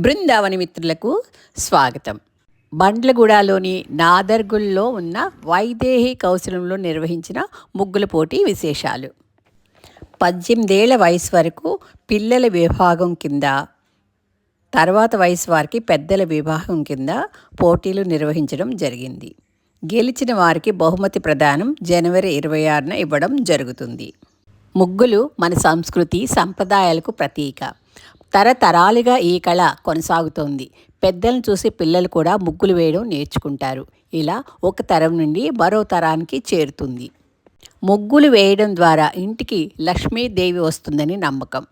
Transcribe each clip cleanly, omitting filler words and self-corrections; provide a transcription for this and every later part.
బృందావని మిత్రులకు స్వాగతం. బండ్లగూడలోని నాదర్గుల్లో ఉన్న వైదేహి కౌశలంలో నిర్వహించిన ముగ్గుల పోటీ విశేషాలు. 18 ఏళ్ల వయసు వరకు పిల్లల విభాగం కింద, తర్వాత వయసు వారికి పెద్దల విభాగం కింద పోటీలు నిర్వహించడం జరిగింది. గెలిచిన వారికి బహుమతి ప్రదానం జనవరి 26న ఇవ్వడం జరుగుతుంది. ముగ్గులు మన సంస్కృతి సంప్రదాయాలకు ప్రతీక. తరతరాలుగా ఈ కళ కొనసాగుతోంది. పెద్దలను చూసి పిల్లలు కూడా ముగ్గులు వేయడం నేర్చుకుంటారు. ఇలా ఒక తరం నుండి మరో తరానికి చేరుతుంది. ముగ్గులు వేయడం ద్వారా ఇంటికి లక్ష్మీదేవి వస్తుందని నమ్మకం.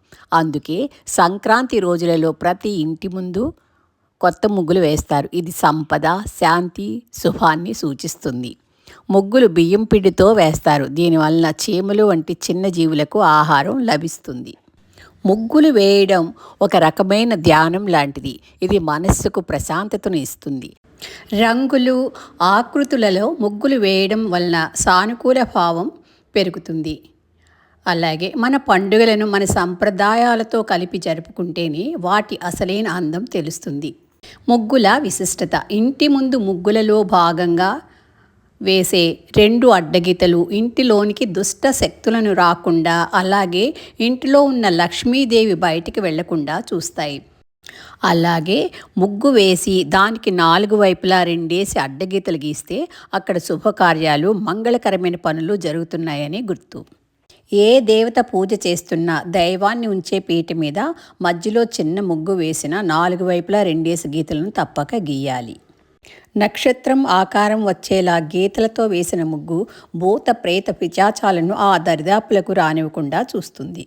అందుకే సంక్రాంతి రోజులలో ప్రతి ఇంటి ముందు కొత్త ముగ్గులు వేస్తారు. ఇది సంపద, శాంతి, శుభాన్ని సూచిస్తుంది. ముగ్గులు బియ్యం పిండితో వేస్తారు. దీనివలన చీమలు వంటి చిన్న జీవులకు ఆహారం లభిస్తుంది. ముగ్గులు వేయడం ఒక రకమైన ధ్యానం లాంటిది. ఇది మనస్సుకు ప్రశాంతతను ఇస్తుంది. రంగులు, ఆకృతులలో ముగ్గులు వేయడం వలన సానుకూల భావం పెరుగుతుంది. అలాగే మన పండుగలను మన సంప్రదాయాలతో కలిపి జరుపుకుంటేనే వాటి అసలైన అందం తెలుస్తుంది. ముగ్గుల విశిష్టత. ఇంటి ముందు ముగ్గులలో భాగంగా వేసే 2 అడ్డగీతలు ఇంటిలోనికి దుష్ట శక్తులను రాకుండా, అలాగే ఇంటిలో ఉన్న లక్ష్మీదేవి బయటికి వెళ్లకుండా చూస్తాయి. అలాగే ముగ్గు వేసి దానికి 4 వైపులా 2 అడ్డగీతలు గీస్తే అక్కడ శుభకార్యాలు, మంగళకరమైన పనులు జరుగుతున్నాయని గుర్తు. ఏ దేవత పూజ చేస్తున్నా దైవాన్ని ఉంచే పీట మీద మధ్యలో చిన్న ముగ్గు వేసిన 4 వైపులా 2 గీతలను తప్పక గీయాలి. నక్షత్రం ఆకారం వచ్చేలా గీతలతో వేసిన ముగ్గు భూత ప్రేత పిశాచాలను ఆ దరిదాపులకు రానివ్వకుండా చూస్తుంది.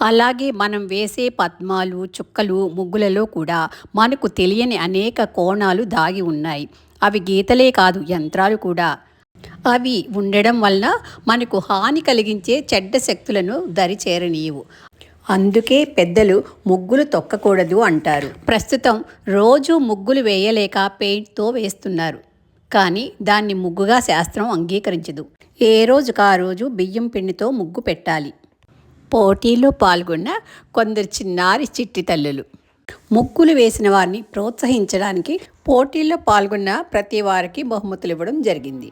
అలాగే మనం వేసే పద్మాలు, చుక్కలు ముగ్గులలో కూడా మనకు తెలియని అనేక కోణాలు దాగి ఉన్నాయి. అవి గీతలే కాదు, యంత్రాలు కూడా. అవి ఉండడం వల్ల మనకు హాని కలిగించే చెడ్డ శక్తులను దరి చేరనీయవు. అందుకే పెద్దలు ముగ్గులు తొక్కకూడదు అంటారు. ప్రస్తుతం రోజు ముగ్గులు వేయలేక పెయింట్తో వేస్తున్నారు. కానీ దాన్ని ముగ్గుగా శాస్త్రం అంగీకరించదు. ఏ రోజుకా రోజు బియ్యం పిండితో ముగ్గు పెట్టాలి. పోటీలో పాల్గొన్న కొందరు చిన్నారి చిట్టి తల్లులు. ముగ్గులు వేసిన వారిని ప్రోత్సహించడానికి పోటీల్లో పాల్గొన్న ప్రతి వారికి బహుమతులు ఇవ్వడం జరిగింది.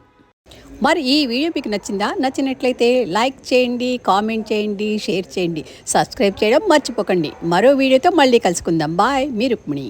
మరి ఈ వీడియో మీకు నచ్చిందా? నచ్చినట్లయితే లైక్ చేయండి, కామెంట్ చేయండి, షేర్ చేయండి, సబ్స్క్రైబ్ చేయడం మర్చిపోకండి. మరో వీడియోతో మళ్ళీ కలుసుకుందాం. బాయ్. మీ రుక్మిణి.